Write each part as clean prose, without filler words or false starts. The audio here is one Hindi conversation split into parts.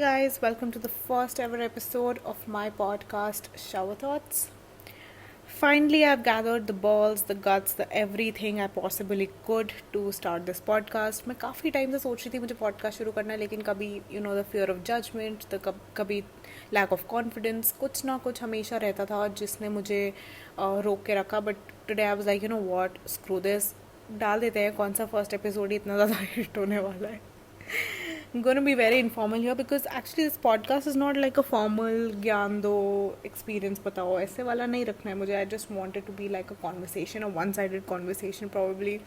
guys, welcome to the first ever episode of my podcast, Shower Thoughts. Finally, I've gathered the balls, the guts, the everything I possibly could to start this podcast. मैं काफ़ी टाइम से सोच रही थी मुझे पॉडकास्ट शुरू करना है, लेकिन कभी द फियर ऑफ जजमेंट, कभी लैक ऑफ कॉन्फिडेंस, कुछ ना कुछ हमेशा रहता था जिसने मुझे रोक के रखा. But today I was like what, screw this, डाल देते हैं. कौन सा फर्स्ट एपिसोड ही इतना ज़्यादा हिट होने वाला है. I'm going to be very informal here because actually this podcast is not like a formal ज्ञान दो experience बताओ ऐसे वाला नहीं रखना है मुझे. I just wanted to be like a conversation, a one-sided conversation probably.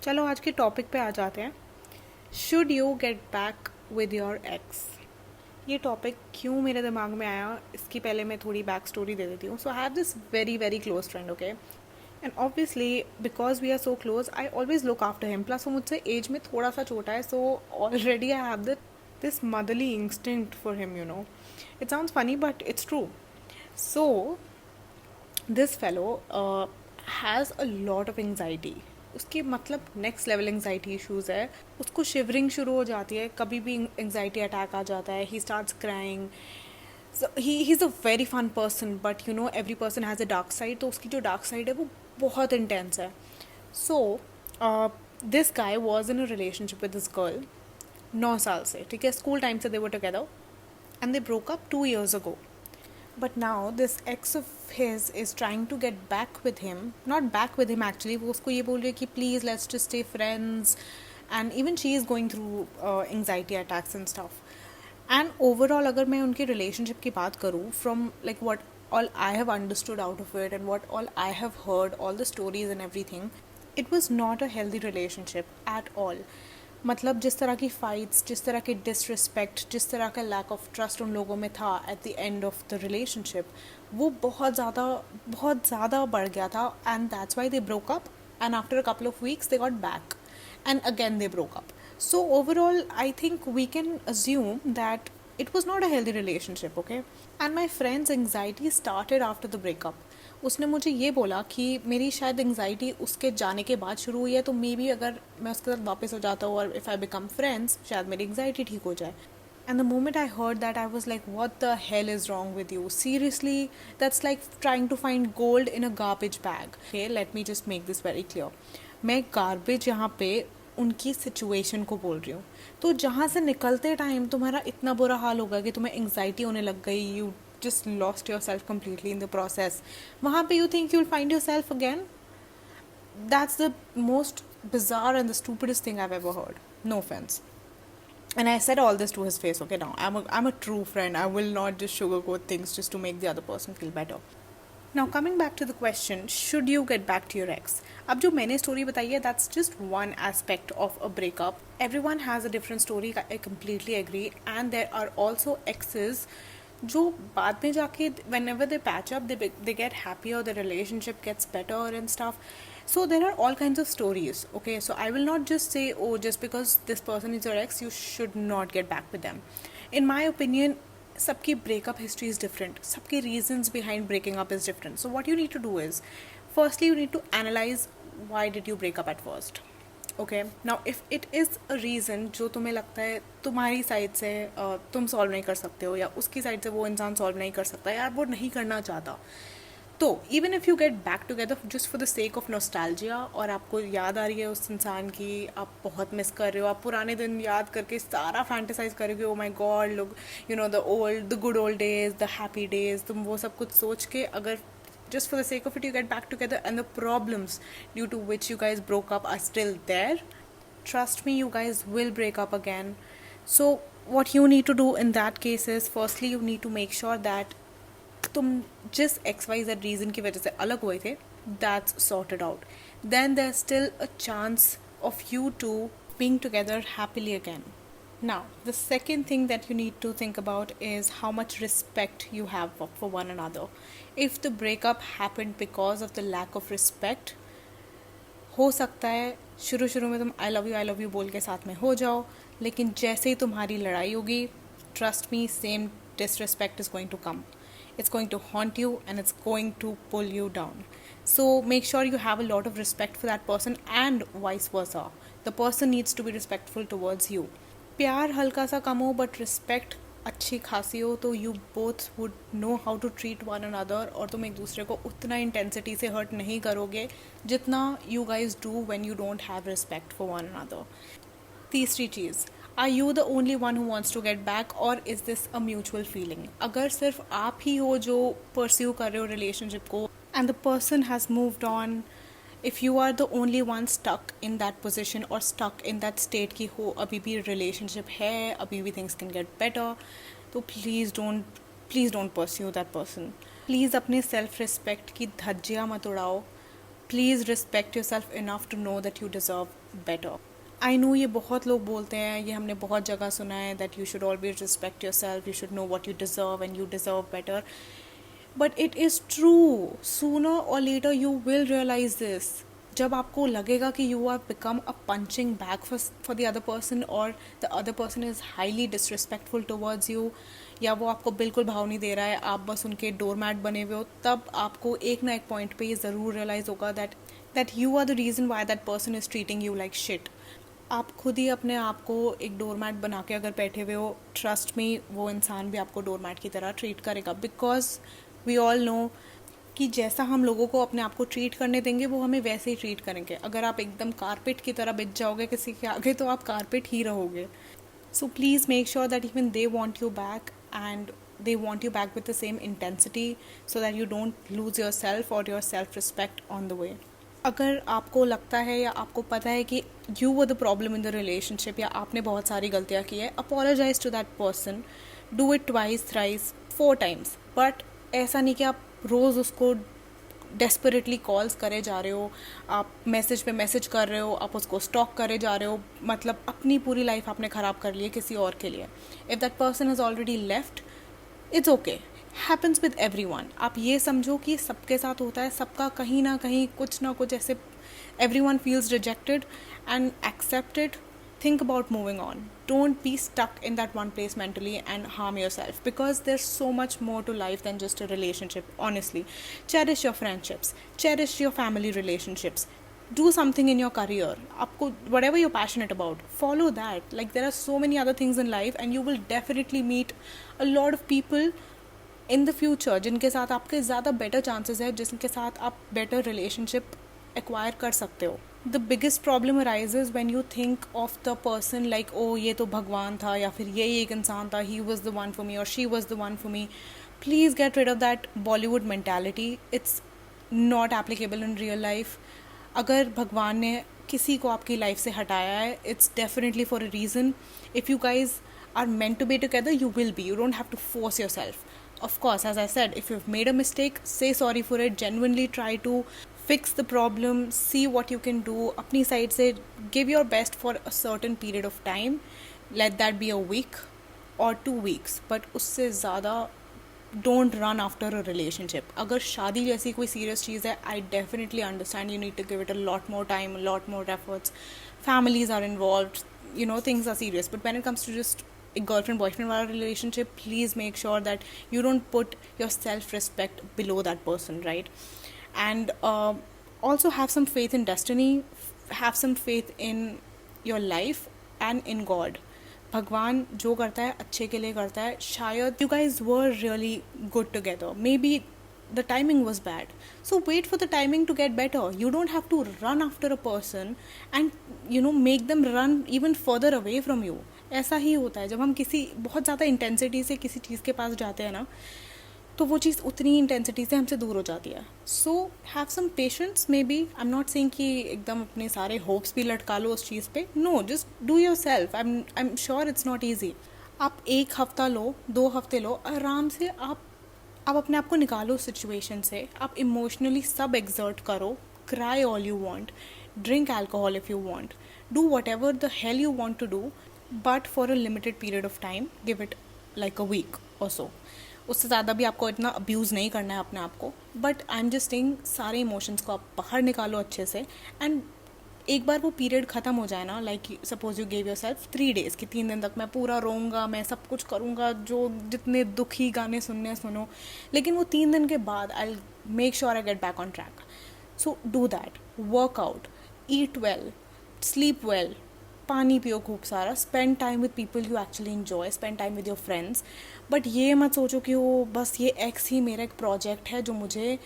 चलो आज के टॉपिक पे आ जाते हैं. Should you get back with your ex? ये टॉपिक क्यों मेरे दिमाग में आया इसकी पहले मैं थोड़ी बैक स्टोरी दे देती हूँ. So I have this very very close friend, okay, and obviously because we are so close I always look after him. Plus वो मुझसे एज में थोड़ा सा छोटा है, so already I have this motherly instinct for him. It sounds funny but it's true. So this fellow has a lot of anxiety. उसकी मतलब नेक्स्ट लेवल एंगजाइटी इशूज़ है. उसको शिवरिंग शुरू हो जाती है, कभी भी एंगजाइटी अटैक आ जाता है. He starts crying. So he's a very fun person, but every person has a dark side. तो उसकी जो dark side है वो बहुत intense है. So this guy was in a relationship with this girl 9 साल से, ठीक है, स्कूल टाइम से they were together and they broke up 2 years ago. But now this ex of his is trying to get back with him. Not back with him actually. वो उसको ये बोल रही है कि please let's just stay friends. And even she is going through anxiety attacks and stuff. And overall अगर मैं उनके रिलेशनशिप की बात करूँ from like what all I have understood out of it and what all I have heard, all the stories and every thing, it was not a healthy relationship at all. मतलब जिस तरह की फाइट्स, जिस तरह की डिसरिस्पेक्ट, जिस तरह का लैक ऑफ ट्रस्ट उन लोगों में था at the end of the relationship, वो बहुत ज़्यादा बढ़ गया था. And that's why they broke up and after a couple of weeks they got back and again they broke up. So overall I think we can assume that it was not a healthy relationship, okay? And my friend's anxiety started after the breakup. उसने मुझे ये बोला कि मेरी शायद एंगजाइटी उसके जाने के बाद शुरू हुई है, तो मे बी अगर मैं उसके साथ वापस हो जाता हूँ और इफ़ आई बिकम फ्रेंड्स शायद मेरी एंगजाइटी ठीक हो जाए. And the moment I heard that, I was like, what the hell is wrong with you? Seriously, that's like trying to find gold in a garbage bag. Okay, let me just make this very clear. मैं garbage यहाँ पे उनकी सिचुएशन को बोल रही हूँ. तो जहाँ से निकलते टाइम तुम्हारा इतना बुरा हाल होगा कि तुम्हें एंगजाइटी होने लग गई, you just lost yourself completely in the process. वहाँ पे you think you will find yourself again. That's the most bizarre and the stupidest thing I have ever heard. No offence. And I said all this to his face, okay? Now, I'm a true friend. I will not just sugarcoat things just to make the other person feel better. Now, coming back to the question, should you get back to your ex? अब जो मैंने story बताई है, that's just one aspect of a breakup. Everyone has a different story, I completely agree. And there are also exes जो बाद में जाके whenever they patch up, they get happier, the relationship gets better and stuff. So there are all kinds of stories, okay? So I will not just say, oh, just because this person is your ex, you should not get back with them. In my opinion, सबकी breakup history is different. सबकी reasons behind breaking up is different. So what you need to do is, firstly, you need to analyze why did you break up at first. Okay, now if it is a reason जो तुम्हें लगता है तुम्हारी साइड से तुम सॉल्व नहीं कर सकते हो, या उसकी साइड से वो इंसान सॉल्व नहीं कर सकता, या वो नहीं करना चाहता, तो even if you get back together just for the sake of nostalgia, और आपको याद आ रही है उस इंसान की, आप बहुत मिस कर रहे हो, आप पुराने दिन याद करके सारा फैंटेसाइज करोगे, oh my god, look the good old days, the happy days, तुम वो सब कुछ सोच के अगर just for the sake of it you get back together and the problems due to which you guys broke up are still there, trust me, you guys will break up again. So what you need to do in that case is, firstly you need to make sure that तुम जिस XYZ रीज़न की वजह से अलग हुए थे, that's sorted out. Then there's still a chance of you two being together happily again. Now, the second thing that you need to think about is how much respect you have for one another. If the breakup happened because of the lack of respect, हो सकता है शुरू में तुम I love you बोल के साथ में हो जाओ, लेकिन जैसे ही तुम्हारी लड़ाई होगी, trust me, same disrespect is going to come. It's going to haunt you and it's going to pull you down. So make sure you have a lot of respect for that person and vice versa. The person needs to be respectful towards you. प्यार हल्का सा कम हो, बट रिस्पेक्ट अच्छी खासी हो तो you both would know how to treat one another, और तुम एक दूसरे को उतना इंटेंसिटी से हर्ट नहीं करोगे जितना you guys do when you don't have respect for one another. तीसरी चीज़, are you the only one who wants to get back और is this a mutual feeling? अगर सिर्फ आप ही हो जो परस्यू कर रहे हो रिलेशनशिप को and the person has moved on, if you are the only one stuck in that position or stuck in that state कि हो अभी भी relationship है, अभी भी things can get better, तो please don't pursue that person. Please अपने self respect की धज्जियाँ मत उड़ाओ. Please respect yourself enough to know that you deserve better. I know ये बहुत लोग बोलते हैं, ये हमने बहुत जगह सुना है that you should always respect yourself, you should know what you deserve and you deserve better. But it is true. Sooner or later you will realize this. जब आपको लगेगा कि you have become a punching bag for the other person और the other person is highly disrespectful towards you, या वो आपको बिल्कुल भाव नहीं दे रहा है, आप बस उनके डोरमैट बने हुए हो, तब आपको एक ना एक पॉइंट पे ये ज़रूर रियलाइज़ होगा that you are the reason why that person is treating you like shit. आप खुद ही अपने आप को एक डोरमैट बना के अगर बैठे हुए हो, ट्रस्ट मी वो इंसान भी आपको डोरमैट की तरह ट्रीट करेगा, बिकॉज वी ऑल नो कि जैसा हम लोगों को अपने आप को ट्रीट करने देंगे वो हमें वैसे ही ट्रीट करेंगे. अगर आप एकदम कारपेट की तरह बिछ जाओगे किसी के आगे तो आप कारपेट ही रहोगे. So please make sure that even they want you back and they want you back with the same intensity so that you don't lose yourself or your self respect on the way. अगर आपको लगता है या आपको पता है कि you were the problem in the relationship या आपने बहुत सारी गलतियाँ की है, apologize to that person, do it twice, thrice, 4 times, but ऐसा नहीं कि आप रोज़ उसको डेस्परेटली कॉल्स करे जा रहे हो, आप मैसेज पे मैसेज कर रहे हो, आप उसको स्टॉक करे जा रहे हो, मतलब अपनी पूरी लाइफ आपने ख़राब कर ली है किसी और के लिए. If that person is already left, it's okay, happens with every one. आप ये समझो कि सबके साथ होता है, सबका कहीं ना कहीं कुछ ना कुछ ऐसे, every one feels rejected and accepted. Think about moving on. Don't be stuck in that one place mentally and harm yourself, because there's so much more to life than just a relationship, honestly. Cherish your friendships, cherish your family relationships, do something in your career. Aapko, whatever you're passionate about, follow that. Like, there are so many other things in life and you will definitely meet a lot of people in the future जिनके साथ आपके ज़्यादा better chances है, जिनके साथ आप better relationship acquire कर सकते हो. The biggest problem arises when you think of the person like, oh, ये तो भगवान था, या फिर यही एक इंसान था, he was the one for me or she was the one for me. Please get rid of that Bollywood mentality. It's not applicable in real life. अगर भगवान ने किसी को आपकी लाइफ से हटाया है, it's definitely for a reason. If you guys are meant to be together, you will be. You don't have to force yourself. Of course, as I said, if you've made a mistake, say sorry for it. Genuinely try to fix the problem, see what you can do. अपनी साइड से give your best for a certain period of time. Let that be a week or 2 weeks. But उससे ज़्यादा don't run after a relationship. अगर शादी जैसी कोई serious चीज़ है, I definitely understand you need to give it a lot more time, a lot more efforts. Families are involved, you know, things are serious. But when it comes to just a girlfriend-boyfriend वाला relationship, please make sure that you don't put your self-respect below that person, right? And also have some faith in destiny, have some faith in your life and in God. भगवान जो करता है अच्छे के लिए करता है. शायद you guys were really good together, maybe the timing was bad, so wait for the timing to get better. You don't have to run after a person and, you know, make them run even further away from you. ऐसा ही होता है जब हम किसी बहुत ज़्यादा इंटेंसिटी से किसी चीज़ के पास जाते हैं ना, तो वो चीज़ उतनी इंटेंसिटी से हमसे दूर हो जाती है. So have some patience. Maybe I am not saying कि एकदम अपने सारे होप्स भी लटका लो उस चीज़ पे. No, just do yourself. I am sure it's not easy. आप 1 हफ्ता लो, 2 हफ्ते लो, आराम से आप अपने आप को निकालो सिचुएशन से. आप इमोशनली सब एक्सर्ट करो. Cry all you want, drink alcohol if you want, do whatever the hell you want to do, but for a limited period of time. Give it like a week or so. उससे ज़्यादा भी आपको इतना अब्यूज़ नहीं करना है अपने आप को. But I am just saying, सारे इमोशंस को आप बाहर निकालो अच्छे से. एंड एक बार वो पीरियड ख़त्म हो जाए ना, like suppose you gave your self 3 days कि 3 दिन तक मैं पूरा रोऊंगा, मैं सब कुछ करूँगा, जो जितने दुखी गाने सुनने सुनो, लेकिन वो 3 दिन के बाद I make sure I get back on track. So do that. Work out, eat well, sleep well, पानी पियो खूब सारा, spend time with people you actually enjoy, spend time with your friends. But ये मत सोचो कि वो बस ये एक्स ही मेरा एक प्रोजेक्ट है जो मुझे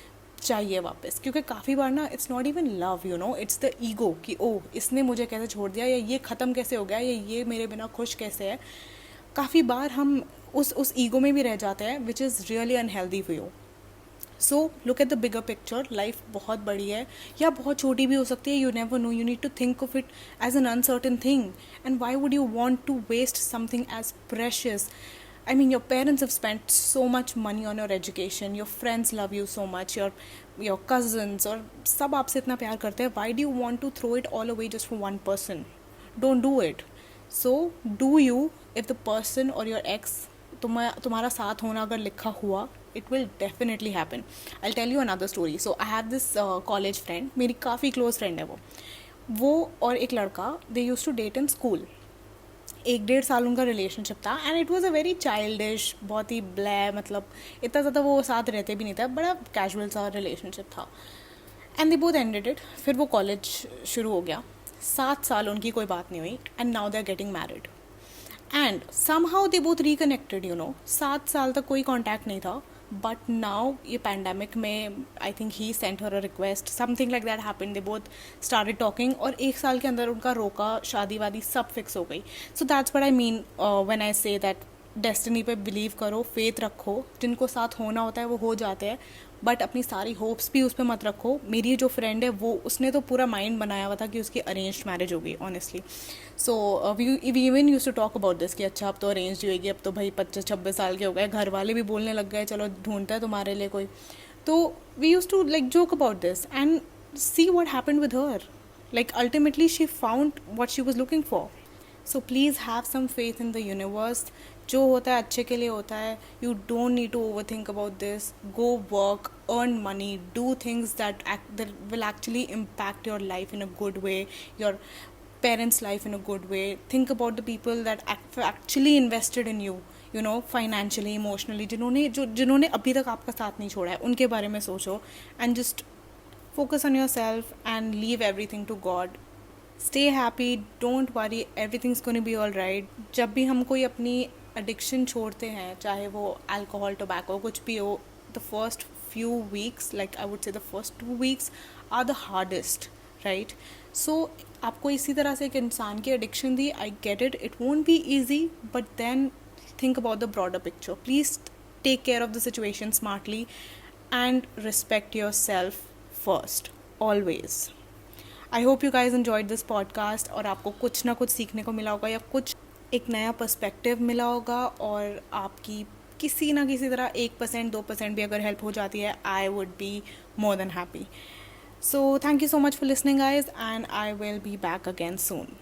चाहिए वापस. क्योंकि काफ़ी बार ना it's not even love, you know, it's the ego कि ओह इसने मुझे कैसे छोड़ दिया, या ये ख़त्म कैसे हो गया, या ये मेरे बिना खुश कैसे है. काफ़ी बार हम उस ईगो में भी रह जाते हैं, which is really unhealthy for you. So look at the bigger picture. Life बहुत बड़ी है या बहुत छोटी भी हो सकती है. You never know. You need to think of it as an uncertain thing. And why would you want to waste something as precious? I mean, your parents have spent so much money on your education. Your friends love you so much. Your cousins और सब आपसे इतना प्यार करते हैं. Why do you want to throw it all away just for one person? Don't do it. So do you, if the person or your ex तुम्हारा साथ होना अगर लिखा हुआ, it will definitely happen. I'll tell you another story. So I have this college friend. मेरी काफ़ी close friend है वो और एक लड़का, they used to date in school. 1-1.5 साल उनका रिलेशनशिप था. And it was a very childish, बहुत ही ब्लै, मतलब इतना ज़्यादा वो साथ रहते भी नहीं था, बड़ा कैजुअल सा रिलेशनशिप था. And they both ended it. फिर वो कॉलेज शुरू हो गया. 7 साल उनकी कोई बात नहीं हुई. And now they are getting married. And somehow they both reconnected, you know. 7 साल तक कोई कॉन्टैक्ट नहीं था. बट नाउ ये पैंडमिक में I think he sent her a request, something like that happened. They both started talking और 1 साल के अंदर उनका रोका, शादी वादी सब फिक्स हो गई. So that's what I mean when I say that destiny पे बिलीव करो, फेथ रखो. जिनको साथ होना होता है वो हो जाते हैं, बट अपनी सारी होप्स भी उस पर मत रखो. मेरी जो फ्रेंड है वो, उसने तो पूरा माइंड बनाया हुआ था कि उसकी अरेंज्ड मैरिज होगी, honestly. So we even use to talk about this कि अच्छा अब तो अरेंज होगी, अब तो भाई 25-26 साल के हो गए, घर वाले भी बोलने लग गए चलो ढूंढता है तुम्हारे लिए कोई. तो we use to like joke about this and see what happened with her. Like ultimately she found what she was looking for. So please have some faith in the universe. जो होता है अच्छे के लिए होता है. You don't need to overthink about this. Go work, earn money, do things that will actually impact your life in a good way, your parents' life in a good way. Think about the people that actually invested in you, you know, financially, emotionally, जिन्होंने अभी तक आपका साथ नहीं छोड़ा है, उनके बारे में सोचो. And just focus on yourself and leave everything to God. Stay happy, don't worry, everything's going to be all right. जब भी हम कोई अपनी addiction छोड़ते हैं, चाहे वो alcohol, tobacco, कुछ भी हो, the first few weeks, like I would say the first 2 weeks are the hardest, right? So आपको इसी तरह से एक इंसान की addiction the, I get it, it won't be easy, but then think about the broader picture. Please take care of the situation smartly and respect yourself first, always. I hope you guys enjoyed this podcast और आपको कुछ ना कुछ सीखने को मिला होगा या कुछ एक नया पर्सपेक्टिव मिला होगा, और आपकी किसी ना किसी तरह 1% 2% भी अगर हेल्प हो जाती है, I would be more than happy. So thank you so much for listening guys, and I will be back again soon.